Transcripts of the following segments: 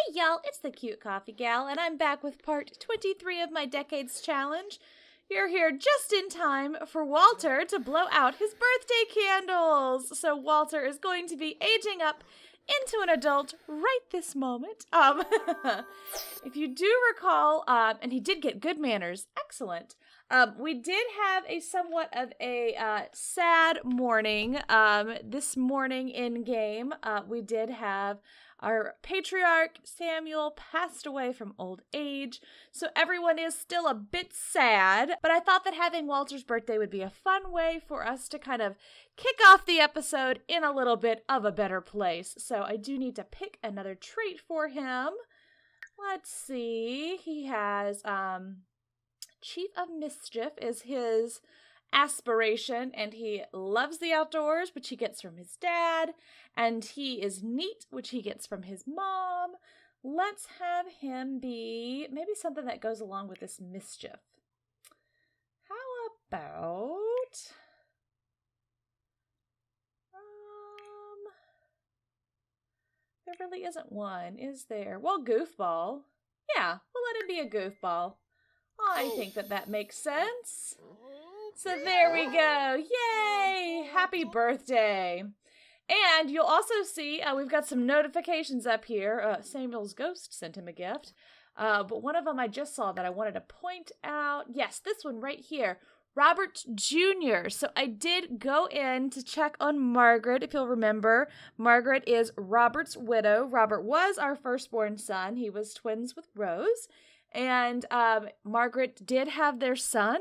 Hey y'all, it's the Cute Coffee Gal, and I'm back with part 23 of my Decades Challenge. You're here just in time for Walter to blow out his birthday candles. So Walter is going to be aging up into an adult right this moment. If you do recall, and he did get good manners, excellent. We did have a somewhat of a sad morning. This morning in game, we did have our patriarch, Samuel, passed away from old age, so everyone is still a bit sad, but I thought that having Walter's birthday would be a fun way for us to kind of kick off the episode in a little bit of a better place. So I do need to pick another trait for him. Let's see. He has, Chief of Mischief is his aspiration, and he loves the outdoors, which he gets from his dad, and he is neat, which he gets from his mom. Let's have him be maybe something that goes along with this mischief. How about there really isn't one, is there? Well, goofball. Yeah, we'll let him be a goofball. I think that makes sense. So there we go. Yay! Happy birthday. And you'll also see we've got some notifications up here. Samuel's ghost sent him a gift. But one of them I just saw that I wanted to point out. Yes, this one right here. Robert Jr. So I did go in to check on Margaret, if you'll remember. Margaret is Robert's widow. Robert was our firstborn son. He was twins with Rose. And Margaret did have their son,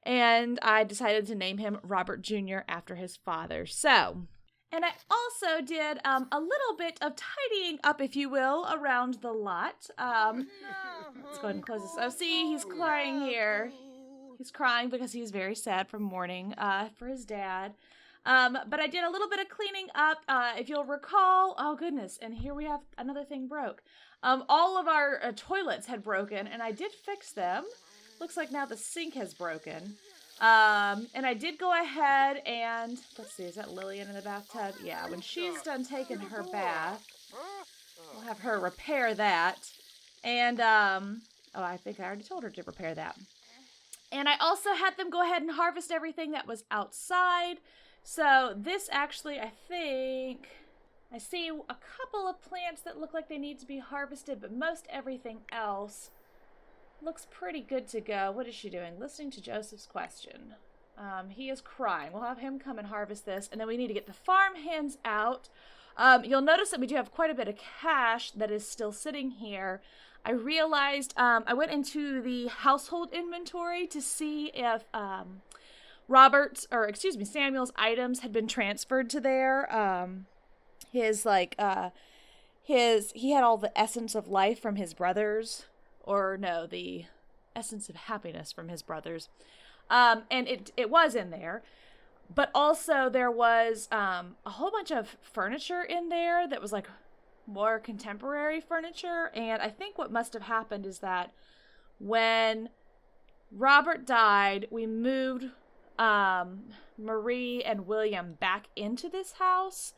and I decided to name him Robert Jr. after his father. So, and I also did a little bit of tidying up, if you will, around the lot. Let's go ahead and close this. Oh, see, he's crying here. He's crying because he's very sad from mourning for his dad. But I did a little bit of cleaning up, if you'll recall. Oh, goodness, and here we have another thing broke. All of our toilets had broken, and I did fix them. Looks like now the sink has broken. And I did go ahead and, let's see, is that Lillian in the bathtub? Yeah, when she's done taking her bath, we'll have her repair that. And, oh, I think I already told her to repair that. And I also had them go ahead and harvest everything that was outside. So this actually, I think, I see a couple of plants that look like they need to be harvested, but most everything else looks pretty good to go. What is she doing? Listening to Joseph's question. He is crying. We'll have him come and harvest this, and then we need to get the farm hands out. You'll notice that we do have quite a bit of cash that is still sitting here. I realized I went into the household inventory to see if Samuel's items had been transferred to there. He had all the essence of life from his brothers, or no, the essence of happiness from his brothers. And it was in there, but also there was a whole bunch of furniture in there that was like more contemporary furniture. And I think what must have happened is that when Robert died, we moved Marie and William back into this house.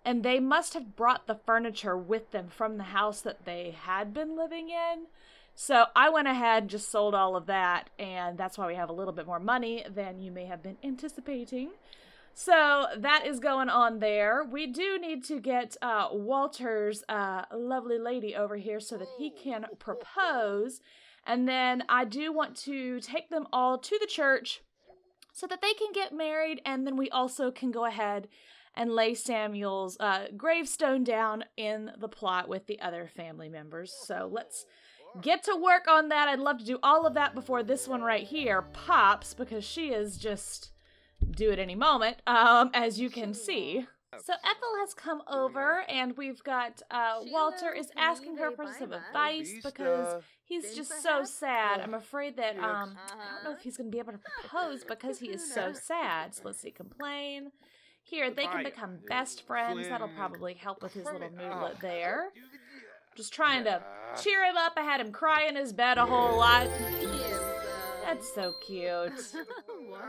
And they must have brought the furniture with them from the house that they had been living in. So I went ahead and just sold all of that, and that's why we have a little bit more money than you may have been anticipating. So that is going on there. We do need to get Walter's lovely lady over here so that he can propose. And then I do want to take them all to the church so that they can get married, and then we also can go ahead and lay Samuel's gravestone down in the plot with the other family members. So let's get to work on that. I'd love to do all of that before this one right here pops, because she is just due at any moment, as you can see. So Ethel has come over, and we've got Walter is asking her for some advice because he's just so sad. I'm afraid that I don't know if he's going to be able to propose because he is so sad. So let's see, complain. Here, they can become best friends. That'll probably help with his little moodlet there. Just trying to cheer him up. I had him cry in his bed a whole lot. That's so cute.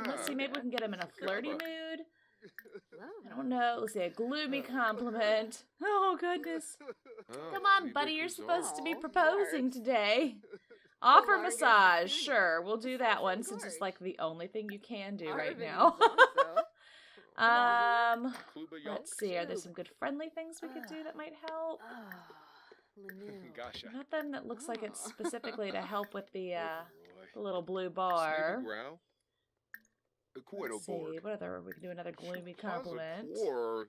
Let's see, maybe we can get him in a flirty mood. I don't know. Let's say a gloomy compliment. Oh, goodness. Come on, buddy. You're supposed to be proposing today. Offer massage. Sure, we'll do that one since it's like the only thing you can do right now. Let's see. Are there some good friendly things we could do that might help? Nothing that looks like it's specifically to help with the little blue bar. Let's see. What other? We can do another gloomy compliment. Oh,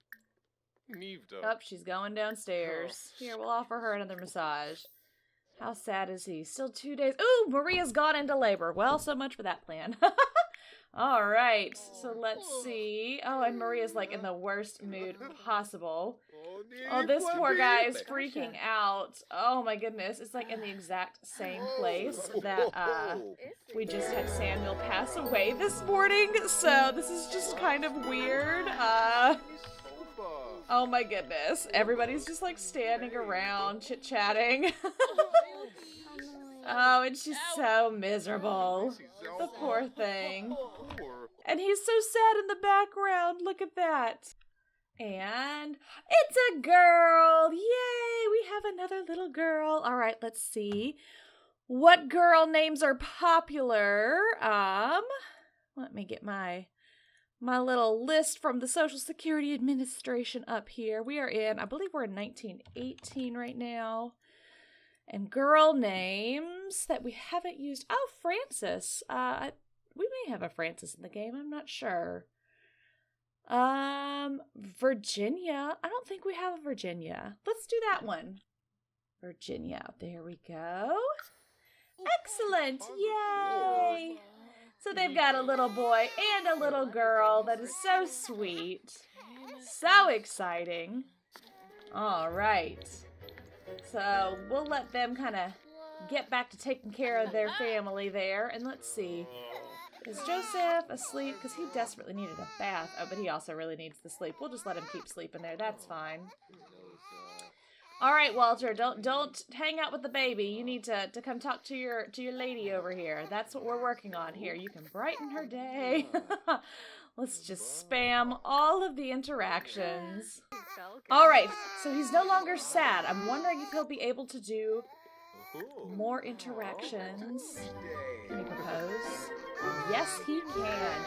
she's going downstairs. Here, we'll offer her another massage. How sad is he? Still 2 days. Ooh, Maria's gone into labor. Well, so much for that plan. All right, so let's see. Oh, and Maria's like in the worst mood possible. Oh, this poor guy is freaking out. Oh my goodness, it's like in the exact same place that we just had Samuel pass away this morning. So this is just kind of weird. Oh my goodness, everybody's just like standing around chit-chatting. Oh, and she's so miserable. The poor thing. And he's so sad in the background. Look at that. And it's a girl. Yay, we have another little girl. All right, let's see. What girl names are popular? Let me get my little list from the Social Security Administration up here. We are in, I believe we're in 1918 right now. And girl names that we haven't used. Oh, Francis. We may have a Francis in the game. I'm not sure. Virginia. I don't think we have a Virginia. Let's do that one. Virginia. There we go. Excellent. Yay. So they've got a little boy and a little girl. That is so sweet. So exciting. All right. So we'll let them kind of get back to taking care of their family there. And let's see. Is Joseph asleep? Because he desperately needed a bath. Oh, but he also really needs the sleep. We'll just let him keep sleeping there. That's fine. All right, Walter. Don't hang out with the baby. You need to come talk to your lady over here. That's what we're working on here. You can brighten her day. Let's just spam all of the interactions. All right, so he's no longer sad. I'm wondering if he'll be able to do more interactions. Can he propose? Yes, he can.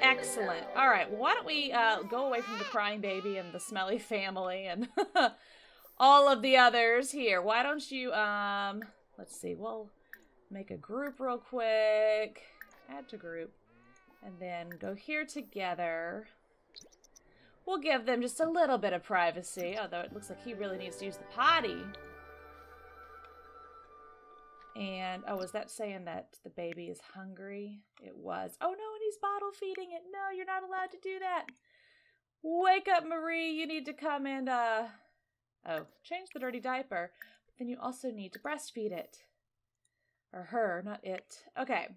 Excellent. All right, well, why don't we go away from the crying baby and the smelly family and all of the others here. Why don't you, let's see, we'll make a group real quick. Add to group. And then go here together. We'll give them just a little bit of privacy, although it looks like he really needs to use the potty. And, oh, was that saying that the baby is hungry? It was. Oh, no, and he's bottle feeding it. No, you're not allowed to do that. Wake up, Marie. You need to come and, change the dirty diaper. But then you also need to breastfeed it. Or her, not it. Okay.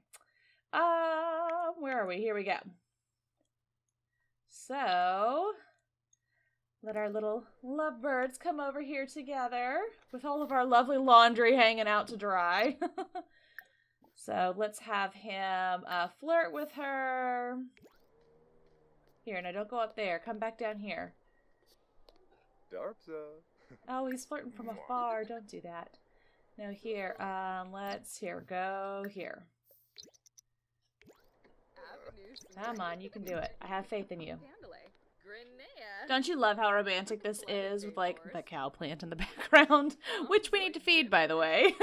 Where are we? Here we go. So, let our little lovebirds come over here together with all of our lovely laundry hanging out to dry. So, let's have him flirt with her. Here, now don't go up there. Come back down here. Oh, he's flirting from afar. Don't do that. No, here. Go here. Come on, you can do it. I have faith in you. Don't you love how romantic this is with, like, the cow plant in the background? Which we need to feed, by the way.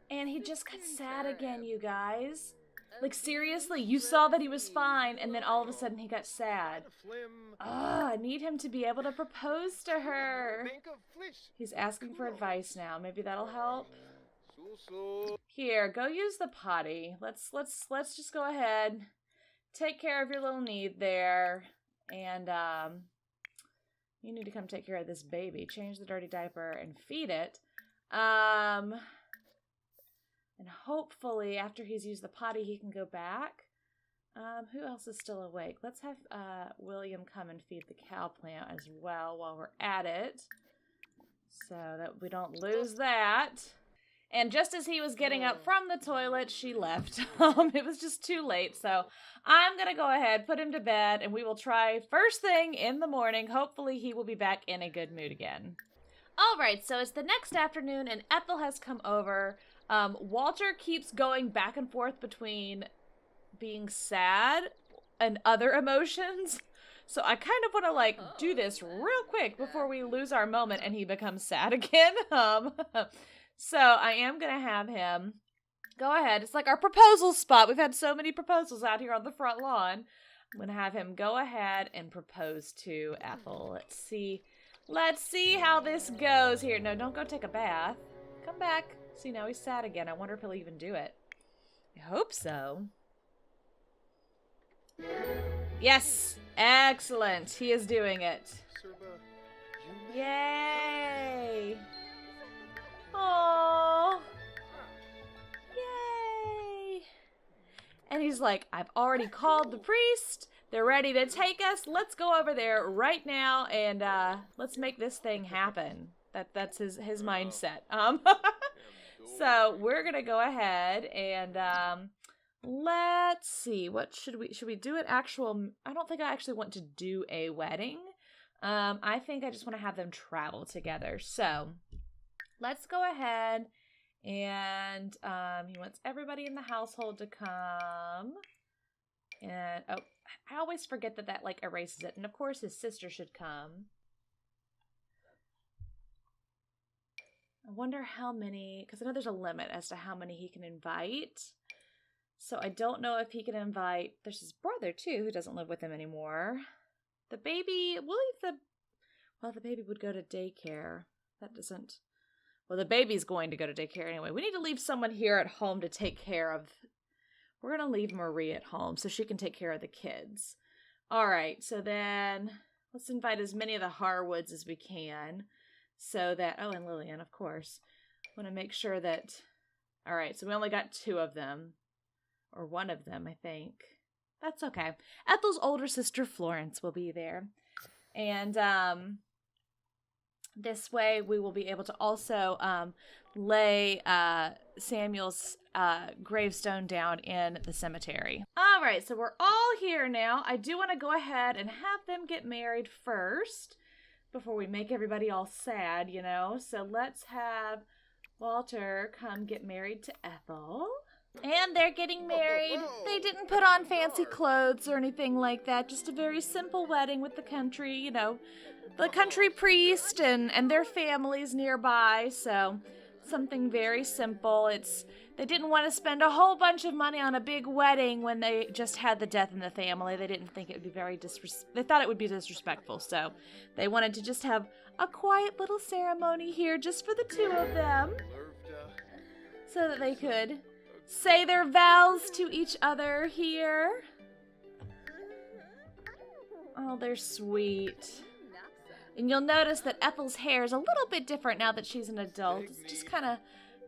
And he just got sad again, you guys. Like, seriously, you saw that he was fine, and then all of a sudden he got sad. I need him to be able to propose to her. He's asking for advice now. Maybe that'll help. Here, go use the potty. Let's just go ahead. Take care of your little need there. And, you need to come take care of this baby. Change the dirty diaper and feed it. And hopefully, after he's used the potty, he can go back. Who else is still awake? Let's have, William come and feed the cow plant as well while we're at it. So that we don't lose that. And just as he was getting up from the toilet, she left. It was just too late. So I'm going to go ahead, put him to bed, and we will try first thing in the morning. Hopefully he will be back in a good mood again. All right, so it's the next afternoon, and Ethel has come over. Walter keeps going back and forth between being sad and other emotions. So I kind of want to, like, do this real quick before we lose our moment and he becomes sad again. So I am going to have him go ahead. It's like our proposal spot. We've had so many proposals out here on the front lawn. I'm going to have him go ahead and propose to Ethel. Let's see. Let's see how this goes here. No, don't go take a bath. Come back. See, now he's sad again. I wonder if he'll even do it. I hope so. Yes. Excellent. He is doing it. Yay. Oh. Yay. And he's like, I've already called the priest. They're ready to take us. Let's go over there right now and let's make this thing happen. That's his mindset. So we're gonna go ahead and let's see. What should we do an actual? I don't think I actually want to do a wedding. I think I just want to have them travel together. So let's go ahead and he wants everybody in the household to come. And oh, I always forget that like erases it. And of course his sister should come. I wonder how many, because I know there's a limit as to how many he can invite. So I don't know if he can invite, there's his brother too, who doesn't live with him anymore. The baby, the baby would go to daycare. That doesn't, well, the baby's going to go to daycare anyway. We need to leave someone here at home to take care of. We're going to leave Marie at home so she can take care of the kids. All right, so then let's invite as many of the Harwoods as we can so that, oh, and Lillian, of course. Want to make sure that, all right, so we only got 2 of them, or 1 of them, I think. That's okay. Ethel's older sister, Florence, will be there. And this way we will be able to also lay Samuel's gravestone down in the cemetery. All right, so we're all here now. I do want to go ahead and have them get married first before we make everybody all sad, you know. So let's have Walter come get married to Ethel. And they're getting married. They didn't put on fancy clothes or anything like that. Just a very simple wedding with the country, you know, the country priest and their families nearby. So something very simple. They didn't want to spend a whole bunch of money on a big wedding when they just had the death in the family. They didn't think it would be they thought it would be disrespectful. So they wanted to just have a quiet little ceremony here just for the 2 of them so that they could say their vows to each other here. Oh, they're sweet. And you'll notice that Ethel's hair is a little bit different now that she's an adult. It's just kind of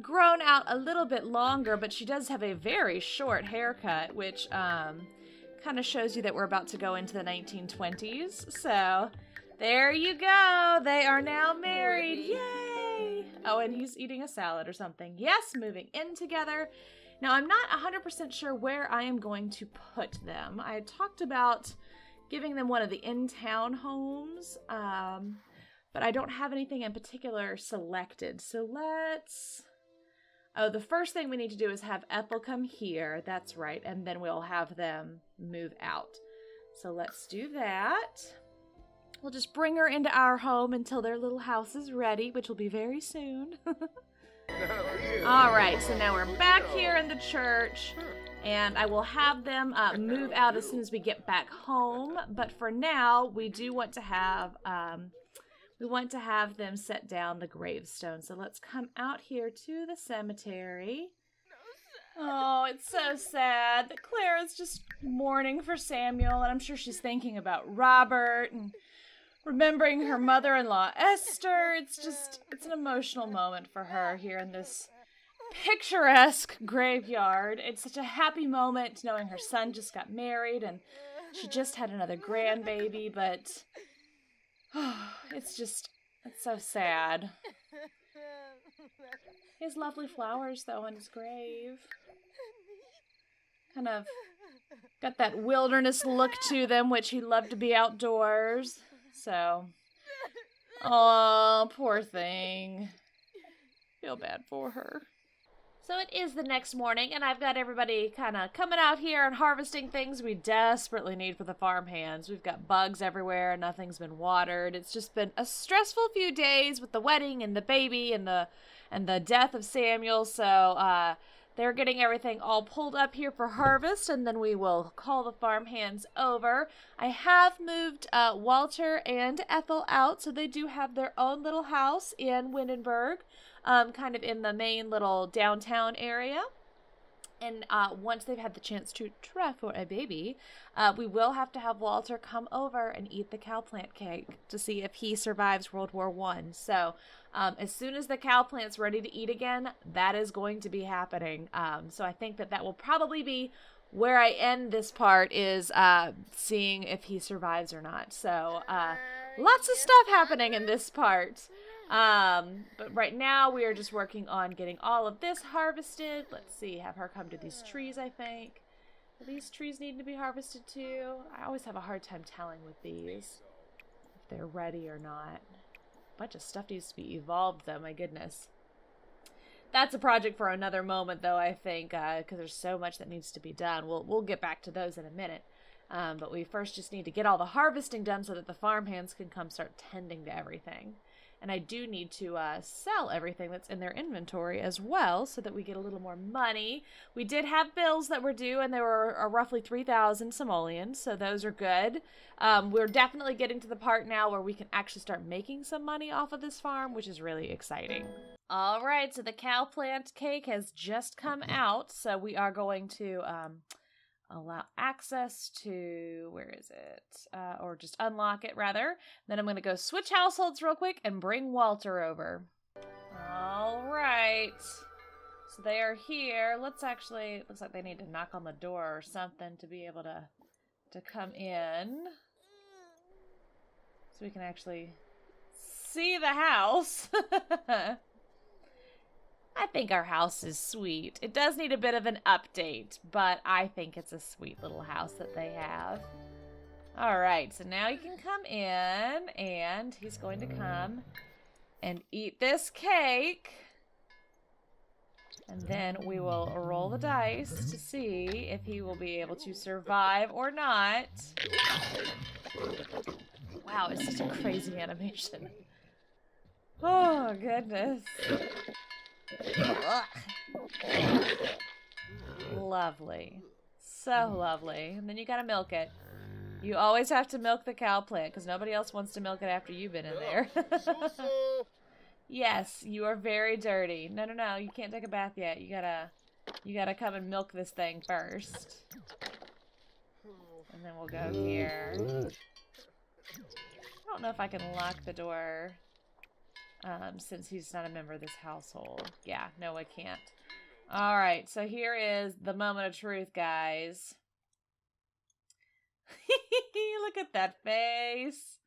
grown out a little bit longer, but she does have a very short haircut, which kind of shows you that we're about to go into the 1920s. So there you go. They are now married. Yay! Oh, and he's eating a salad or something. Yes, moving in together. Now, I'm not 100% sure where I am going to put them. I had talked about giving them one of the in-town homes, but I don't have anything in particular selected. So let's... Oh, the first thing we need to do is have Ethel come here. That's right. And then we'll have them move out. So let's do that. We'll just bring her into our home until their little house is ready, which will be very soon. All right, so now we're back here in the church, and I will have them move out as soon as we get back home. But for now, we do want to have them set down the gravestone. So let's come out here to the cemetery. Oh, it's so sad that Clara's just mourning for Samuel, and I'm sure she's thinking about Robert and remembering her mother-in-law, Esther. It's an emotional moment for her here in this picturesque graveyard. It's such a happy moment knowing her son just got married and she just had another grandbaby, but it's so sad. He has lovely flowers, though, on his grave. Kind of got that wilderness look to them, which he loved to be outdoors. So, oh, poor thing. Feel bad for her. So it is the next morning, and I've got everybody kind of coming out here and harvesting things we desperately need for the farm hands. We've got bugs everywhere, nothing's been watered. It's just been a stressful few days with the wedding and the baby and the death of Samuel. So they're getting everything all pulled up here for harvest, and then we will call the farm hands over. I have moved Walter and Ethel out, so they do have their own little house in Windenburg. Kind of in the main little downtown area. And once they've had the chance to try for a baby, we will have to have Walter come over and eat the cow plant cake to see if he survives World War I. So as soon as the cow plant's ready to eat again, that is going to be happening. So I think that will probably be where I end this part, is seeing if he survives or not. So lots of stuff happening in this part. But right now we are just working on getting all of this harvested. Let's see, have her come to these trees, I think. Do these trees need to be harvested too? I always have a hard time telling with these if they're ready or not. A bunch of stuff needs to be evolved though, my goodness. That's a project for another moment though, I think, because there's so much that needs to be done. We'll get back to those in a minute. But we first just need to get all the harvesting done so that the farm hands can come start tending to everything. And I do need to sell everything that's in their inventory as well so that we get a little more money. We did have bills that were due, and they were roughly 3,000 simoleons, so those are good. We're definitely getting to the part now where we can actually start making some money off of this farm, which is really exciting. All right, so the cow plant cake has just come out, so we are going to allow access to, where is it? Or just unlock it, rather. Then I'm going to go switch households real quick and bring Walter over. All right. So they are here. Let's actually, it looks like they need to knock on the door or something to be able to come in. So we can actually see the house. I think our house is sweet. It does need a bit of an update, but I think it's a sweet little house that they have. All right, so now you can come in, and he's going to come and eat this cake. And then we will roll the dice to see if he will be able to survive or not. Wow, it's such a crazy animation. Oh, goodness. Lovely. So lovely. And then you gotta milk it. You always have to milk the cow plant because nobody else wants to milk it after you've been in there. Yes, you are very dirty. No, you can't take a bath yet. You gotta come and milk this thing first. And then we'll go here. I don't know if I can lock the door. Since he's not a member of this household. Yeah, no, I can't. Alright, so here is the moment of truth, guys. Look at that face.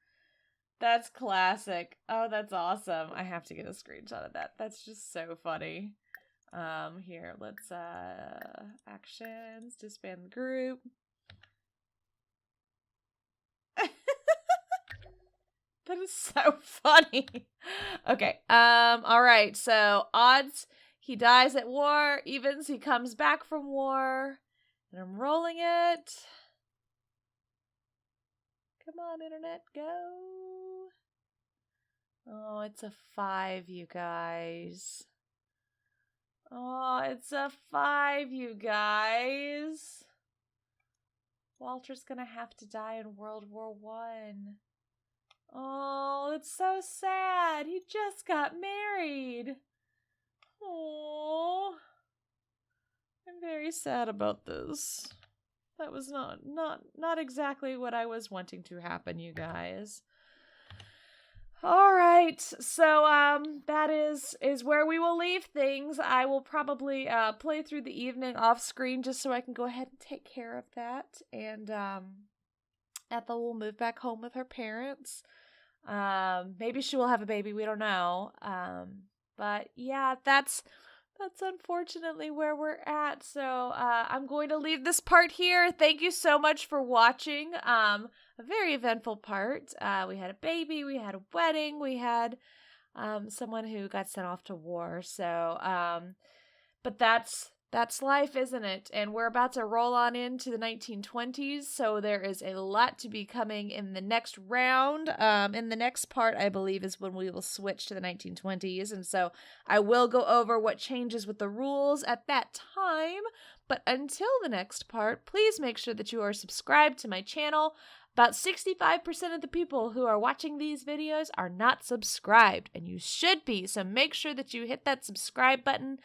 That's classic. Oh, that's awesome. I have to get a screenshot of that. That's just so funny. Here, let's, actions, disband the group. That is so funny. Okay. All right. So odds, he dies at war. Evens, he comes back from war. And I'm rolling it. Come on, internet, go. Oh, it's a 5, you guys. Oh, it's a 5, you guys. Walter's gonna have to die in World War I. Oh, it's so sad. He just got married. Oh, I'm very sad about this. That was not exactly what I was wanting to happen, you guys. All right, so that is where we will leave things. I will probably play through the evening off screen just so I can go ahead and take care of that. And Ethel will move back home with her parents. Maybe she will have a baby. We don't know. But yeah, that's unfortunately where we're at. So I'm going to leave this part here. Thank you so much for watching. A very eventful part. We had a baby, we had a wedding, we had someone who got sent off to war. So, but that's life, isn't it? And we're about to roll on into the 1920s, so there is a lot to be coming in the next round. In the next part, I believe, is when we will switch to the 1920s, and so I will go over what changes with the rules at that time. But until the next part, please make sure that you are subscribed to my channel. About 65% of the people who are watching these videos are not subscribed, and you should be, so make sure that you hit that subscribe button.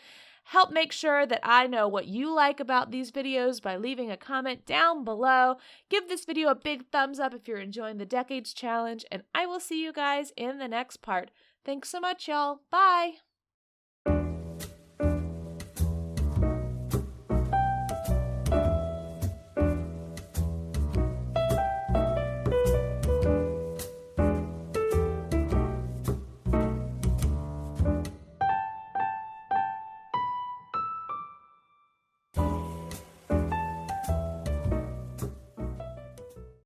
Help make sure that I know what you like about these videos by leaving a comment down below. Give this video a big thumbs up if you're enjoying the Decades Challenge, and I will see you guys in the next part. Thanks so much, y'all. Bye!